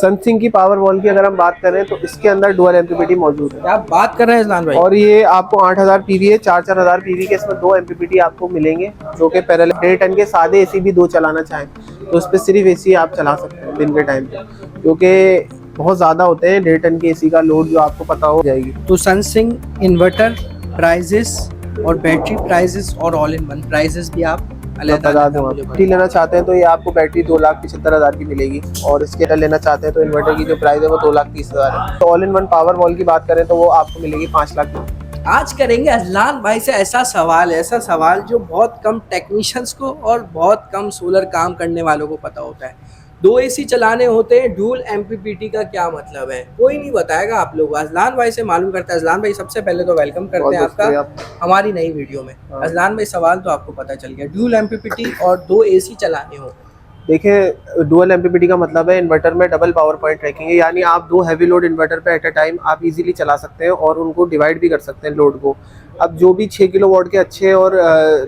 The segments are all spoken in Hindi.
सनसिंक की पावर वॉल की अगर हम बात करें तो इसके अंदर डुअल एमपीपीटी मौजूद है। आप बात कर रहे हैं इस्लान भाई। और ये आपको 8000 पीवी है, 4000 पीवी के इसमें 2 एमपीपीटी आपको मिलेंगे, जो कि पैरेलल 1.5 टन के सादे एसी भी 2 चलाना चाहें तो उस पर सिर्फ एसी आप चला सकते हैं दिन के टाइम पे, क्योंकि बहुत ज़्यादा होते हैं 1.5 टन के एसी का लोड, जो आपको पता हो जाएगी। तो सनसिंक इन्वर्टर प्राइजेस और बैटरी प्राइजेस और ऑल इन वन प्राइजेस भी आप बता दूँ, आप बैटरी लेना चाहते हैं तो ये आपको बैटरी 2,75,000 की मिलेगी, और इसके लेना चाहते हैं तो इन्वर्टर की जो प्राइस है वो 2,30,000 है। तो all in one power wall की बात करें तो वो आपको मिलेगी 5 लाख की। आज करेंगे अजलान भाई से ऐसा सवाल जो बहुत कम टेक्नीशियंस को और बहुत कम सोलर काम करने वालों को पता होता है। 2 एसी चलाने होते हैं, ड्यूल एमपीपीटी का क्या मतलब है, कोई नहीं बताएगा आप लोग। अजलान भाई से मालूम करते हैं। अजलान भाई सबसे पहले तो वेलकम करते हैं आपका हमारी नई वीडियो में। अजलान भाई सवाल तो आपको पता चल गया, ड्यूल एमपीपीटी और 2 एसी चलाने हो। देखिए, डुअल एमपीपीटी का मतलब है इन्वर्टर में डबल पावर पॉइंट रखेंगे, यानी आप 2 हैवी लोड इन्वर्टर पे एट अ टाइम आप इजीली चला सकते हैं और उनको डिवाइड भी कर सकते हैं लोड को। अब जो भी 6 किलोवाट के अच्छे और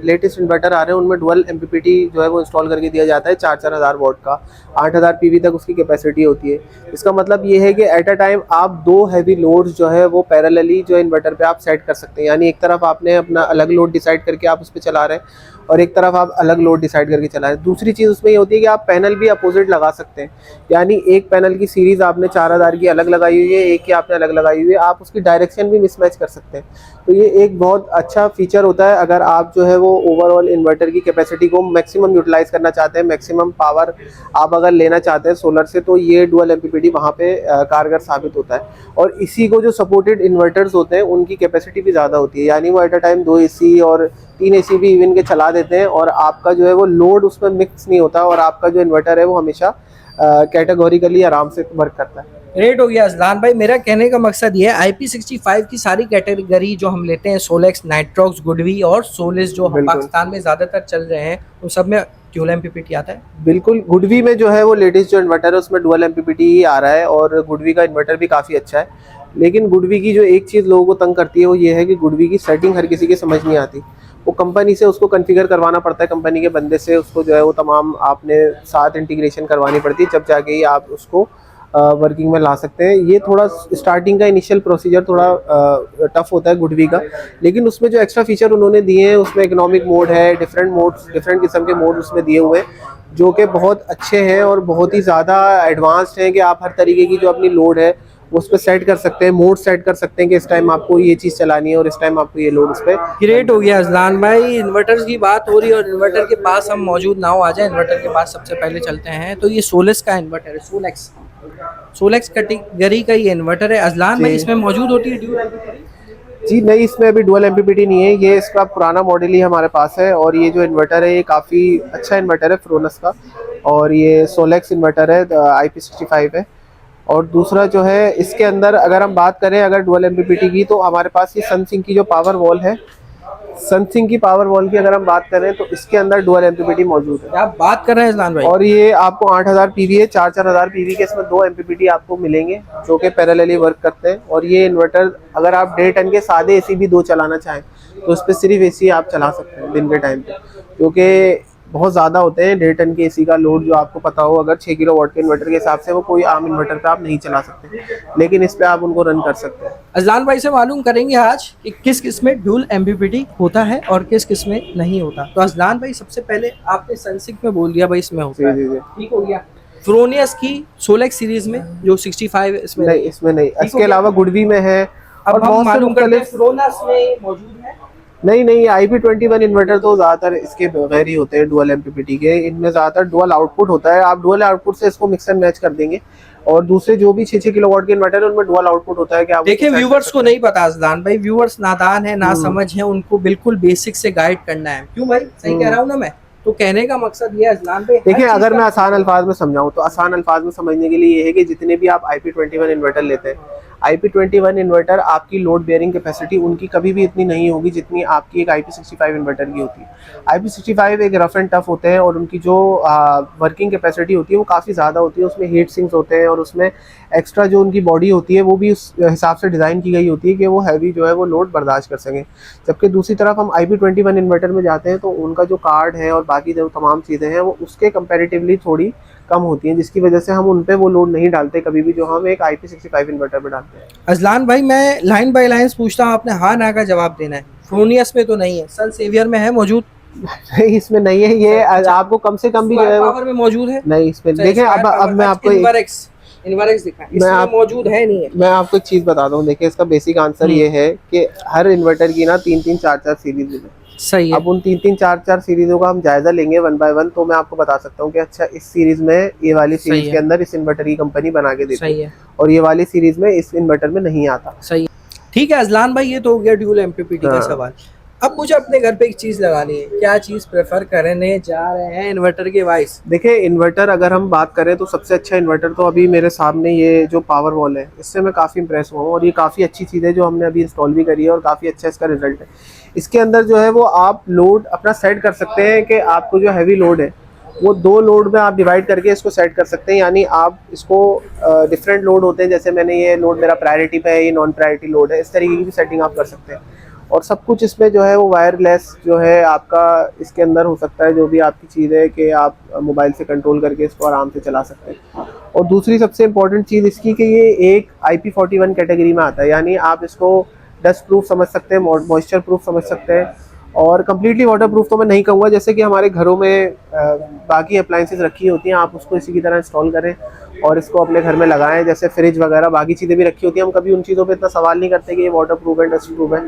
लेटेस्ट इन्वर्टर आ रहे हैं उनमें डुअल एमपीपीटी जो है वो इंस्टॉल करके दिया जाता है 4,000 वॉट का, 8,000 पीवी तक उसकी कैपेसिटी होती है। इसका मतलब ये है कि एट अ टाइम आप 2 हैवी लोड्स जो है वो पैरेलली जो इन्वर्टर पे आप सेट कर सकते हैं, यानी एक तरफ आपने अपना अलग लोड डिसाइड करके आप उस पर चला रहे हैं और एक तरफ आप अलग लोड डिसाइड करके चला रहे हैं। दूसरी चीज़ उसमें ये होती है कि आप पैनल भी अपोजिट लगा सकते हैं, यानी एक पैनल की सीरीज़ आपने 4,000 की अलग लगाई हुई है, एक की आपने अलग लगाई हुई है, आप उसकी डायरेक्शन भी मिसमैच कर सकते हैं। तो ये एक बहुत अच्छा फीचर होता है अगर आप जो है वो ओवरऑल इन्वर्टर की कैपेसिटी को मैक्सिमम यूटिलाइज करना चाहते हैं, मैक्सिमम पावर आप अगर लेना चाहते हैं सोलर से, तो ये डुअल एमपीपीटी वहाँ पे कारगर साबित होता है। और इसी को जो सपोर्टेड इन्वर्टर्स होते हैं उनकी कैपेसिटी भी ज़्यादा होती है, यानी वो एट अ टाइम 2 एसी और 3 एसी भी इवन के चला देते हैं और आपका जो है वो लोड उसमें मिक्स नहीं होता और आपका जो इन्वर्टर है वो हमेशा कैटेगोरिकली आराम से वर्क करता है। रेट हो गया अजलान भाई। मेरा कहने का मकसद ये है, IP65 की सारी कैटेगरी जो हम लेते हैं, सोलेक्स, नाइट्रॉक्स, गुडवी और सोलिस जो हम पाकिस्तान में ज़्यादातर चल रहे हैं, उन सब में ड्यूल एमपीपीटी आता है। बिल्कुल, गुडवी में जो है वो लेटेस्ट जो इन्वर्टर है उसमें डुअल एमपीपीटी ही आ रहा है और गुडवी का इन्वर्टर भी काफ़ी अच्छा है। लेकिन गुडवी की जो एक चीज़ लोगों को तंग करती है वो ये है कि गुडवी की सेटिंग हर किसी की समझ नहीं आती। वो कंपनी से उसको कॉन्फ़िगर करवाना पड़ता है, कंपनी के बंदे से उसको जो है वो तमाम आपने साथ इंटीग्रेशन करवानी पड़ती है, जब जाके ही आप उसको वर्किंग में ला सकते हैं। ये थोड़ा स्टार्टिंग का इनिशियल प्रोसीजर थोड़ा टफ होता है गुडवी का, लेकिन उसमें जो एक्स्ट्रा फीचर उन्होंने दिए हैं उसमें इकोनॉमिक मोड है, डिफरेंट मोड्स, डिफरेंट किस्म के मोड उसमें दिए हुए हैं जो कि बहुत अच्छे हैं और बहुत ही ज़्यादा एडवांस्ड हैं कि आप हर तरीके की जो अपनी लोड है उस पर सेट कर सकते हैं, मोड सेट कर सकते हैं कि इस टाइम आपको ये चीज़ चलानी है और इस टाइम आपको ये लोड उस पर। ग्रेट हो गया अजलान भाई। इन्वर्टर्स की बात हो रही है और इन्वर्टर के पास हम मौजूद ना हो, आ जाए इन्वर्टर के पास सबसे पहले चलते हैं। तो ये सोलिस का इन्वर्टर है, सोलेक्स कैटेगरी का ये इन्वर्टर है अजलान भाई। इसमें मौजूद होती है ड्यूल एमपीपीटी? जी नहीं, इसमें अभी डुअल एमपीपीटी नहीं है, ये इसका पुराना मॉडल ही हमारे पास है। और ये जो इन्वर्टर है ये काफ़ी अच्छा इन्वर्टर है फ्रोनस का, और ये सोलेक्स इन्वर्टर है, IP65 है। और दूसरा जो है इसके अंदर अगर हम बात करें अगर डुअल एमपीपीटी की, तो हमारे पास ये सनसिंक की जो पावर वॉल है, सनसिंक की पावर वॉल की अगर हम बात करें तो इसके अंदर डुअल एमपीपीटी मौजूद है। आप बात कर रहे हैं इस्लान भाई। और ये आपको 8000 पीवी है, 4,000 पीवी के इसमें 2 एमपीपीटी आपको मिलेंगे जो कि पैरेलली वर्क करते हैं। और ये इन्वर्टर अगर आप 1.5 टन के सादे एसी भी 2 चलाना चाहें तो उस पर सिर्फ एसी आप चला सकते हैं दिन के टाइम पे, क्योंकि बहुत ज़्यादा होते हैं 1.5 टन के एसी का लोड, जो आपको पता हो अगर 6 किलोवाट के इन्वर्टर के हिसाब से वो कोई आम इन्वर्टर पे आप नहीं चला सकते, लेकिन इस पे आप उनको रन कर सकते हैं। अजलान भाई से मालूम करेंगे आज कि किस किस में ड्यूल एमपीपीटी होता है और किस किस में नहीं होता। तो अजलान भाई सबसे पहले आपने सनसिंक में बोल दिया भाई इसमें होता है, ठीक हो गया। फ्रोनियस की सोलेक्स सीरीज में जो 65 इसमें नहीं, इसमें नहीं। इसके अलावा गुडवी में है और बहुत मालूम करते हैं फ्रोनस में मौजूद है। नहीं, IP21 इन्वर्टर तो ज़्यादातर इसके बगैर ही होते हैं डुअल एमपीपीटी के। इनमें ज़्यादातर डुअल आउटपुट होता है, आप डुअल आउटपुट से इसको मिक्स एंड मैच कर देंगे। और दूसरे जो भी 6 किलोवाट के इन्वर्टर है उनमें डुअल आउटपुट होता है कि आप देखिए व्यूवर्स को नहीं पता अजलान भाई, व्यूवर्स नादान है, ना समझ है, उनको बिल्कुल बेसिक से गाइड करना है। क्यों भाई, सही कह रहा हूँ ना मैं? तो कहने का मकसद ये अजलान भाई, देखिए अगर मैं आसान अल्फाज में समझाऊं तो आसान अल्फाज में समझने के लिए ये है कि जितने भी आप IP21 इन्वर्टर लेते हैं, IP21 इन्वर्टर आपकी लोड बेयरिंग कैपेसिटी उनकी कभी भी इतनी नहीं होगी जितनी आपकी एक IP65 इन्वर्टर की होती है। IP65 एक रफ एंड टफ होते हैं और उनकी जो वर्किंग कैपेसिटी होती है वो काफ़ी ज़्यादा होती है, उसमें हीट सिंक्स होते हैं और उसमें एक्स्ट्रा जो उनकी बॉडी होती है वो भी उस हिसाब से डिज़ाइन की गई होती है कि वो हैवी जो है वो लोड बर्दाश्त कर सकें। जबकि दूसरी तरफ हम IP21 इन्वर्टर में जाते हैं तो उनका जो कार्ड है और बाकी जो तमाम चीज़ें हैं वो उसके कंपैरेटिवली थोड़ी कम होती हैं, जिसकी वजह से हम उन पे वो लोड नहीं डालते कभी भी, जो हम एक IP65 इन्वर्टर में डालते हैं। अजलान भाई मैं लाइन बाय लाइन पूछता हूँ, आपने हाँ ना का जवाब देना है। फ्रोनियस में तो नहीं है, सन सेवियर में है मौजूद? नहीं, इसमें नहीं है ये। आपको कम से कम भी जो है वो पावर में मौजूद है? नहीं, इसमें देखें। अब मैं आपको इन्वर्क्स दिखा, इसमें मौजूद है नहीं है। मैं आपको एक चीज बता दूं, देखिए इसका बेसिक आंसर ये है कि हर इन्वर्टर की ना 3-3, 4-4 सीरीज है। सही है। अब उन 3-3, 4-4 सीरीजों का हम जायजा लेंगे 1 बाय 1, तो मैं आपको बता सकता हूँ कि अच्छा इस सीरीज में ये वाली सीरीज के अंदर इस इन्वर्टर की कंपनी बना के देती है और ये वाली सीरीज में इस इन्वर्टर में नहीं आता। सही है, ठीक है अजलान भाई, ये तो हो गया ड्यूल एमपीपीटी का सवाल। अब मुझे अपने घर पे एक चीज लगानी है, क्या चीज प्रेफर करने जा रहे हैं इन्वर्टर के वाइस? देखिए इन्वर्टर अगर हम बात करें तो सबसे अच्छा इन्वर्टर तो अभी मेरे सामने ये जो पावर वॉल है, इससे मैं काफ़ी इंप्रेस हुआ हूँ और ये काफ़ी अच्छी चीज़ है जो हमने अभी इंस्टॉल भी करी है और काफ़ी अच्छा इसका रिजल्ट है। इसके अंदर जो है वो आप लोड अपना सेट कर सकते हैं कि आपको जो हैवी लोड है वो 2 लोड में आप डिवाइड करके इसको सेट कर सकते हैं, यानी आप इसको डिफरेंट लोड होते हैं, जैसे मैंने ये लोड मेरा प्रायोरिटी पे है, ये नॉन प्रायोरिटी लोड है, इस तरीके की भी सेटिंग आप कर सकते हैं। और सब कुछ इसमें जो है वो वायरलेस जो है आपका इसके अंदर हो सकता है, जो भी आपकी चीज़ है कि आप मोबाइल से कंट्रोल करके इसको आराम से चला सकते हैं। और दूसरी सबसे इम्पोर्टेंट चीज़ इसकी कि ये एक IP41 कैटेगरी में आता है, यानी आप इसको डस्ट प्रूफ समझ सकते हैं, मॉइस्चर प्रूफ समझ सकते हैं और कम्प्लीटली वाटर प्रूफ तो मैं नहीं कहूँगा, जैसे कि हमारे घरों में बाकी अप्लाइंसेस रखी होती हैं, आप उसको इसी की तरह इंस्टॉल करें और इसको अपने घर में लगाएं, जैसे फ्रिज वगैरह बाकी चीज़ें भी रखी होती हैं। हम कभी उन चीज़ों पे इतना सवाल नहीं करते कि ये वाटर प्रूफ है, डस्ट प्रूफ है।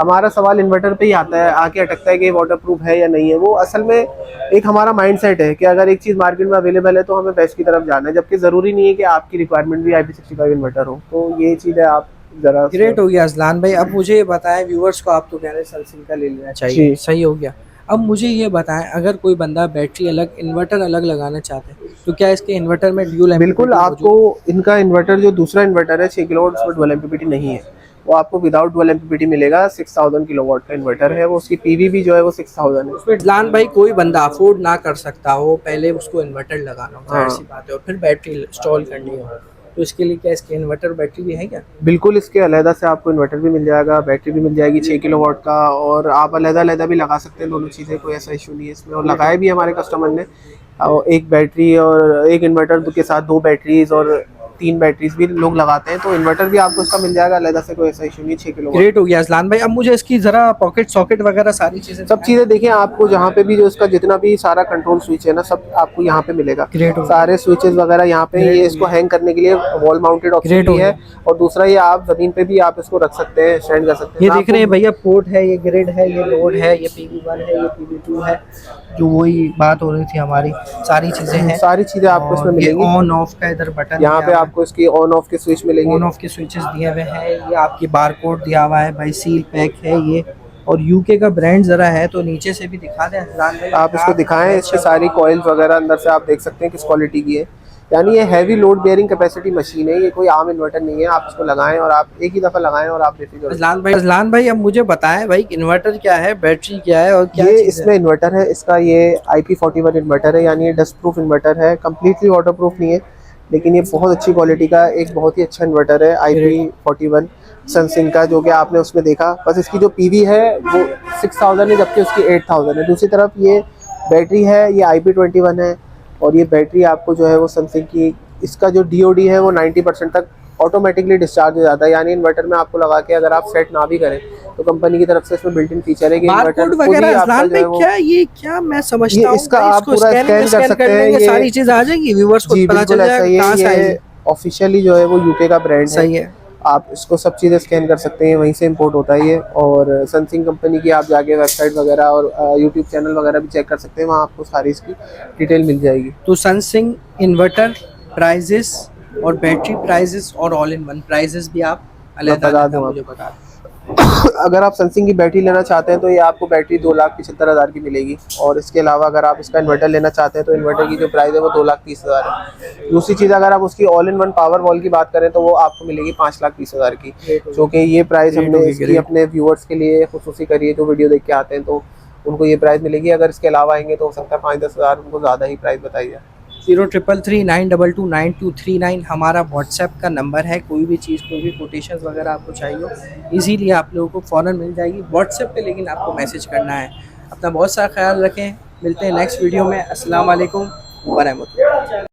हमारा सवाल इन्वर्टर पे ही आता है, आके अटकता है कि ये वाटर प्रूफ है या नहीं है। वो असल में एक हमारा माइंडसेट है कि अगर एक चीज़ मार्केट में अवेलेबल है तो हमें बेस्ट की तरफ जाना है, जबकि ज़रूरी नहीं है कि आपकी रिक्वायरमेंट भी IP65 इन्वर्टर हो। तो ये चीज़ है, आप जरा ग्रेट हो गया अजलान भाई। अब मुझे ये बताएं, व्यूअर्स को आप तो कह रहे हैं सनसिल्क का ले लेना चाहिए, सही हो गया। अब मुझे ये बताएं, अगर कोई बंदा बैटरी अलग इन्वर्टर अलग लगाना चाहते हैं तो क्या इसके इन्वर्टर में ड्यूल एमपीपीटी? बिल्कुल, आपको इनका इन्वर्टर जो दूसरा इन्वर्टर है 6 किलोवाट, उसमें ड्यूल एमपीपीटी नहीं है, वो आपको विदाउट ड्यूल एमपीपीटी मिलेगा। 6000 किलोवाट का इन्वर्टर है वो, उसकी पीवी भी जो है वो 6000 है। उसमें अजलान भाई कोई बंदा अफोर्ड ना कर सकता हो, पहले उसको इन्वर्टर लगाना हो, जाहिर सी बात है, और फिर बैटरी इंस्टॉल करनी हो, तो इसके लिए क्या इसके इन्वर्टर बैटरी भी है क्या? बिल्कुल, इसके अलहदा से आपको इन्वर्टर भी मिल जाएगा, बैटरी भी मिल जाएगी 6 किलोवाट का, और आप अलहदा भी लगा सकते हैं दोनों चीज़ें, कोई ऐसा इशू नहीं है इसमें। और लगाए भी हमारे कस्टमर ने, और एक बैटरी और एक इन्वर्टर के साथ 2 बैटरीज और 3 बैटरीज भी लोग लगाते हैं, तो इन्वर्टर भी आपको इसका मिल जाएगा अलहदा से, कोई ऐसा इशू नहीं। 6 किलोवाट। ग्रेट हो गया अजलान भाई। अब मुझे इसकी जरा पॉकेट सॉकेट वगैरह सारी चीजें, सब चीज़ें देखिए, आपको जहाँ पे भी जो इसका जितना भी सारा कंट्रोल स्विच है ना, सब आपको यहाँ पे मिलेगा। सारे स्विचेस वगैरह यहाँ पे, ये इसको हैंग करने के लिए वॉल माउंटेड ऑप्शन भी है, और दूसरा ये आप जमीन पे भी आप इसको रख सकते हैं, स्टैंड कर सकते हैं। ये देख रहे हैं भैया, पोर्ट है, ये ग्रिड है, ये लोड है, ये PV1 है, ये PV2 है, जो वही बात हो रही थी हमारी, सारी चीजें हैं, सारी चीज़ें आपको इसमें मिलेंगी। ऑन ऑफ का इधर बटन, यहाँ पे आपको इसकी ऑन ऑफ के स्विच मिलेंगे, ऑन ऑफ के स्विचेस दिए हुए हैं, ये आपकी बारकोड दिया हुआ है भाई, सील पैक है ये, और यूके का ब्रांड जरा है तो नीचे से भी दिखा दें अजलान भाई, आप इसको दिखाएं। इसकी सारी कॉइल्स वगैरह अंदर से आप देख सकते हैं किस क्वालिटी की है, यानी ये heavy load bearing capacity machine है, ये कोई आम इन्वर्टर नहीं है। आप इसको लगाएं और आप एक ही दफ़ा लगाएं और आप बेफिक्र। अजलान भाई अब मुझे बताएं भाई, इन्वर्टर क्या है, बैटरी क्या है, और क्या ये इसमें इन्वर्टर है इसका, ये IP41 इन्वर्टर है, यानी ये डस्ट प्रूफ इन्वर्टर है, कम्प्लीटली वाटर प्रूफ नहीं है, लेकिन ये बहुत अच्छी क्वालिटी का एक बहुत ही अच्छा इन्वर्टर है IP41 सनसिल्क का, जो कि आपने उसमें देखा। बस इसकी जो PV है वो 6000 है, जबकि उसकी 8000 है। दूसरी तरफ ये बैटरी है, ये IP21 है, और ये बैटरी आपको जो है वो सनसिल्क की, इसका जो DOD है वो 90% तक ऑटोमेटिकली डिस्चार्ज हो जाता है, यानी इन्वर्टर में आपको लगा के अगर आप सेट ना भी करें तो कंपनी की तरफ से इसमें बिल्ट इन फीचर है कि बारकोड वगैरह अजलान भाई क्या ये, क्या मैं समझता हूं इसका आप पूरा स्कैन कर सकते हैं, ये सारी चीज आ जाएगी, व्यूअर्स को पता चल जाएगा कहां से आएगी। ऑफिशियली जो है वो यूके का ब्रांड है, सही है, आप इसको सब चीज़ें स्कैन कर सकते हैं, वहीं से इंपोर्ट होता है ये। और सनसिल्क कंपनी की आप जाके वेबसाइट वगैरह और यूट्यूब चैनल वगैरह भी चेक कर सकते हैं, वहाँ आपको सारी इसकी डिटेल मिल जाएगी। तो सनसिल्क इन्वर्टर प्राइजेस और बैटरी प्राइजेस और ऑल इन वन प्राइजेस भी आप अलग-अलग मुझे बता दें। अगर आप सनसिल्क की बैटरी लेना चाहते हैं तो ये आपको बैटरी 2,75,000 की मिलेगी, और इसके अलावा अगर आप इसका इन्वर्टर लेना चाहते हैं तो इन्वर्टर की जो प्राइस है वो 2,30,000 है। दूसरी चीज़, अगर आप उसकी all in one power wall की बात करें तो वो आपको मिलेगी 5,20,000 की, जो कि ये प्राइस हमने इसकी अपने व्यूअर्स के लिए खुसूसी करी है, जो वीडियो देख के आते हैं तो उनको ये प्राइस मिलेगी। अगर इसके अलावा आएंगे तो हो सकता है 5-10 हज़ार उनको ज़्यादा ही प्राइस बताई जाए। 033392292239 हमारा व्हाट्सएप का नंबर है। कोई भी चीज़, कोई भी कोटेशंस वगैरह आपको चाहिए हो, इजीली आप लोगों को फ़ौरन मिल जाएगी व्हाट्सएप पे, लेकिन आपको मैसेज करना है। अपना बहुत सारा ख्याल रखें, मिलते हैं नेक्स्ट वीडियो में। अस्सलाम वालेकुम व रहमतुल्लाह।